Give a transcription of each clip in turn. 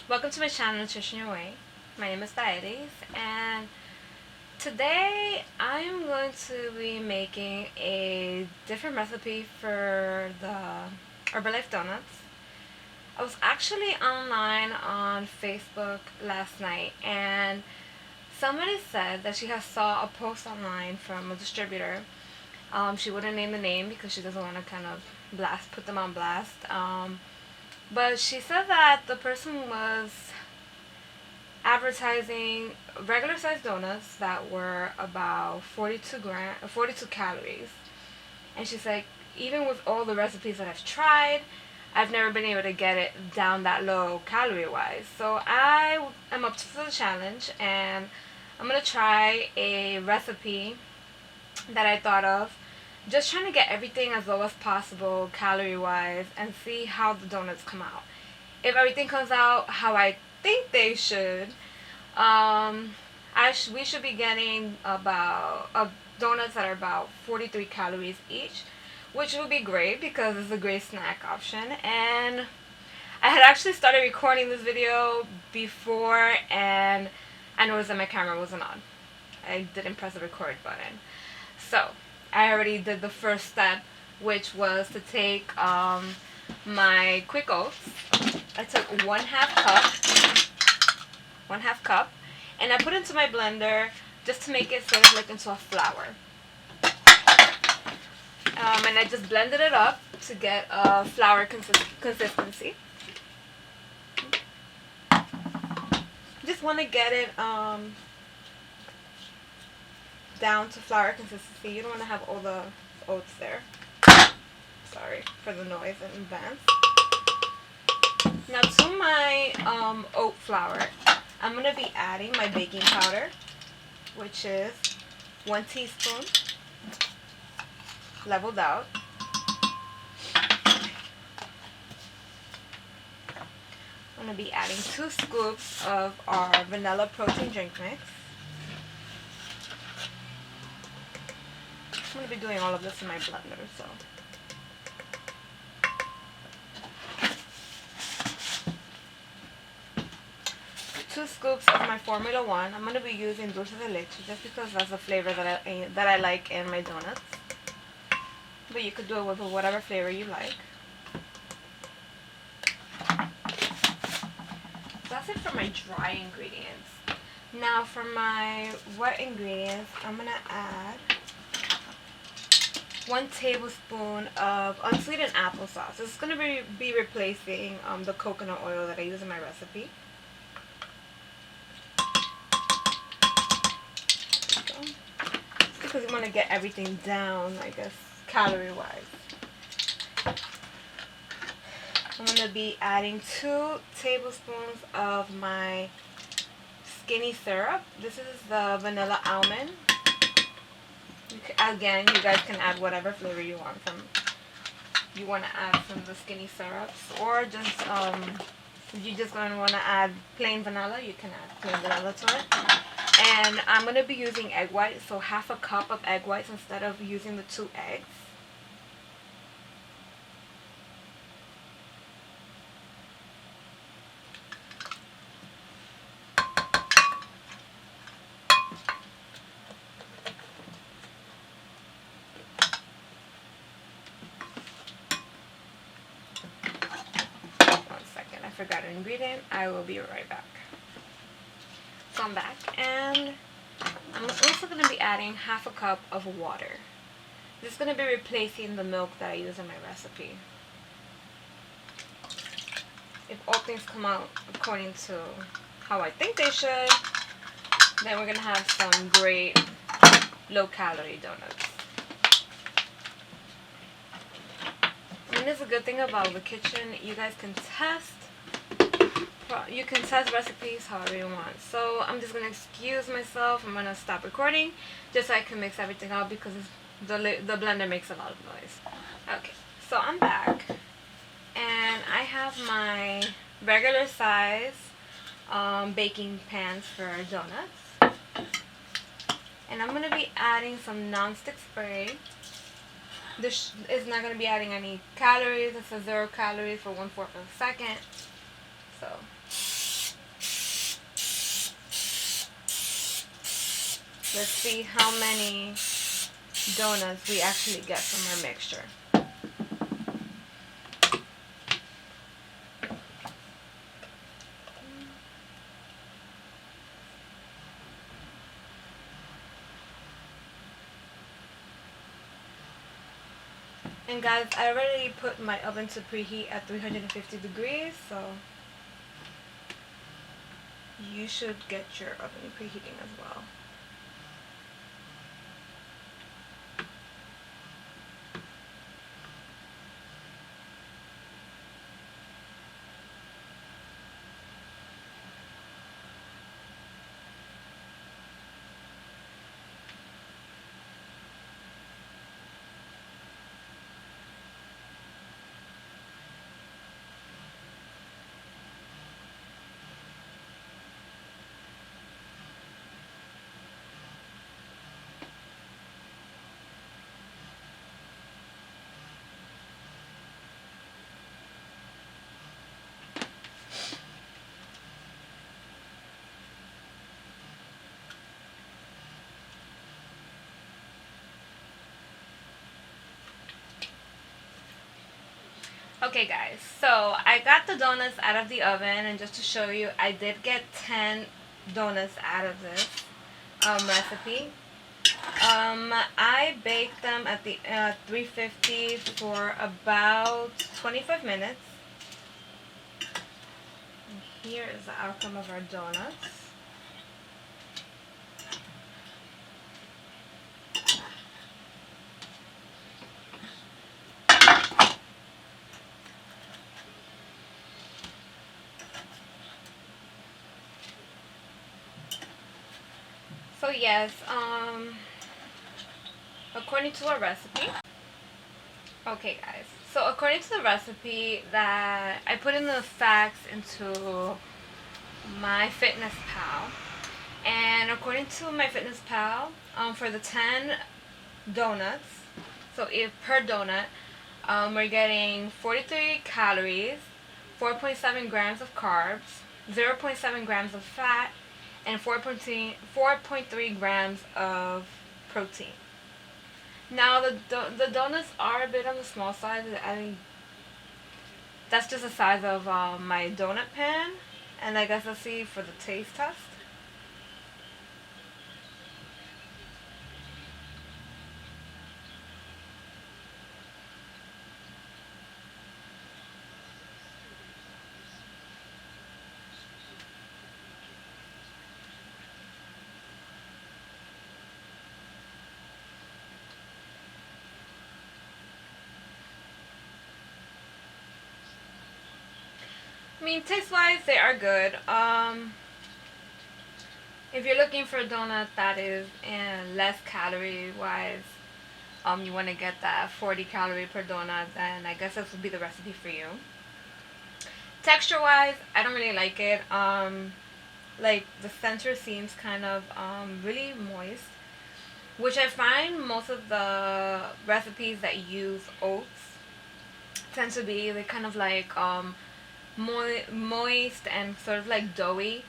Welcome to my channel, Nutrition Your Way. My name is Dieties, and today I'm going to be making a different recipe for the Herbalife Donuts. I was actually online on Facebook last night, and somebody said that she has saw a post online from a distributor. She wouldn't name the name because she doesn't want to kind of put them on blast. But she said that the person was advertising regular sized donuts that were about 42 calories. And she said, even with all the recipes that I've tried, I've never been able to get it down that low calorie wise. So I am up to the challenge, and I'm going to try a recipe that I thought of. Just trying to get everything as low as possible calorie wise and see how the donuts come out. If everything comes out how I think they should, we should be getting about donuts that are about 43 calories each, which would be great because it's a great snack option. And I had actually started recording this video before, and I noticed that my camera wasn't on. I didn't press the record button. So I already did the first step, which was to take my quick oats. I took one half cup, and I put it into my blender just to make it sort of like into a flour. And I just blended it up to get a flour consistency. Just want to get it down to flour consistency. You don't want to have all the oats there. Sorry for the noise in advance. Now to my oat flour, I'm going to be adding my baking powder, which is 1 teaspoon, leveled out. I'm going to be adding 2 scoops of our vanilla protein drink mix. I'm going to be doing all of this in my blender, so. 2 scoops of my Formula 1. I'm going to be using dulce de leche just because that's the flavor that I like in my donuts. But you could do it with whatever flavor you like. That's it for my dry ingredients. Now for my wet ingredients, I'm going to add 1 tablespoon of unsweetened applesauce. This is going to be replacing the coconut oil that I use in my recipe. Because you want to get everything down, I guess, calorie wise. I'm going to be adding 2 tablespoons of my skinny syrup. This is the vanilla almond. Again, you guys can add whatever flavor you want to add from the skinny syrups, or just if you just going to want to add plain vanilla, you can add plain vanilla to it. And I'm going to be using egg whites, so half a cup of egg whites instead of using the 2 eggs. I forgot an ingredient. I will be right back. So I'm back, and I'm also going to be adding half a cup of water. This is going to be replacing the milk that I use in my recipe. If all things come out according to how I think they should, then we're going to have some great low-calorie donuts. I mean, it's a good thing about the kitchen. You guys can test recipes however you want. So I'm just going to excuse myself. I'm going to stop recording just so I can mix everything up because the blender makes a lot of noise. Okay, so I'm back, and I have my regular size baking pans for donuts. And I'm going to be adding some non-stick spray. This is not going to be adding any calories. It says 0 calories for 1/4 of a second. So Let's see how many donuts we actually get from our mixture. And guys, I already put my oven to preheat at 350 degrees, so you should get your oven preheating as well. Okay guys, so I got the donuts out of the oven, and just to show you, I did get 10 donuts out of this recipe. I baked them at the 350 for about 25 minutes. And here is the outcome of our donuts. So yes, according to our recipe, okay guys, so according to the recipe that I put in the facts into my Fitness Pal, and according to my Fitness Pal, for the 10 donuts, so if per donut, we're getting 43 calories, 4.7 grams of carbs, 0.7 grams of fat, and 4.3 grams of protein. Now the donuts are a bit on the small side. That's just the size of my donut pan, and I guess let's see for the taste test. I mean, taste-wise, they are good. If you're looking for a donut that is less calorie-wise, you want to get that 40 calorie per donut, then I guess this would be the recipe for you. Texture-wise, I don't really like it. Like the center seems kind of really moist, which I find most of the recipes that use oats tend to be. They kind of like moist and sort of like doughy,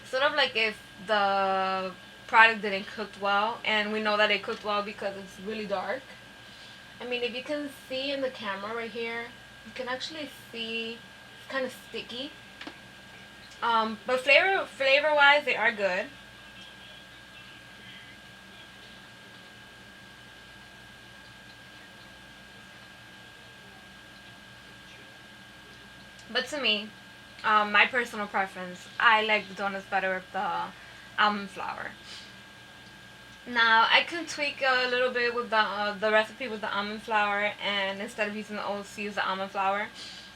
sort of like if the product didn't cook well, and we know that it cooked well because it's really dark. I mean, if you can see in the camera right here, you can actually see it's kind of sticky, but flavor wise they are good. But to me, my personal preference, I like the donuts better with the almond flour. Now I can tweak a little bit with the recipe with the almond flour, and instead of using the oats, use the almond flour.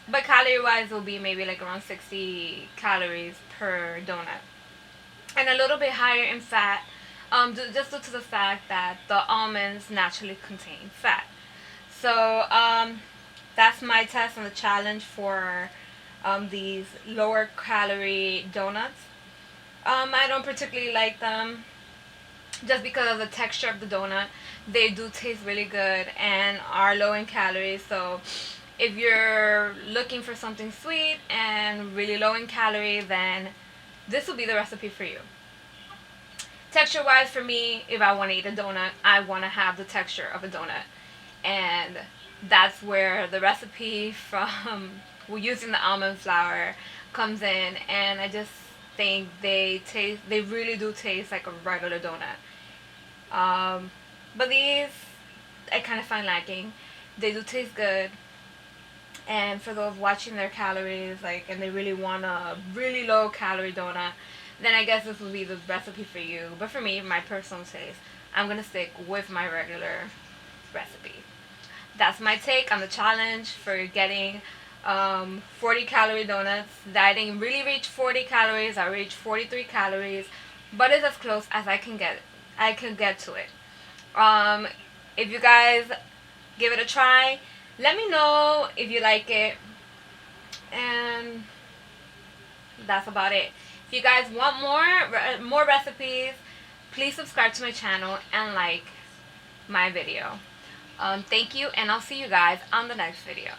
But calorie wise, it will be maybe like around 60 calories per donut, and a little bit higher in fat, just due to the fact that the almonds naturally contain fat. So that's my test and the challenge for these lower calorie donuts. I don't particularly like them just because of the texture of the donut. They do taste really good and are low in calories. So if you're looking for something sweet and really low in calorie, then this will be the recipe for you. texture wise, for me, if I want to eat a donut, I want to have the texture of a donut. And that's where the recipe from using the almond flour comes in. And I just think they really do taste like a regular donut. But these I kind of find lacking. They do taste good, and for those watching their calories, like, and they really want a really low calorie donut, then I guess this will be the recipe for you. But for me, my personal taste, I'm gonna stick with my regular recipe. That's my take on the challenge for getting 40 calorie donuts. I didn't really reach 40 calories. I reached 43 calories, but it's as close as I can get. I can get to it. If you guys give it a try, let me know if you like it. And that's about it. If you guys want more recipes, please subscribe to my channel and like my video. Thank you, and I'll see you guys on the next video.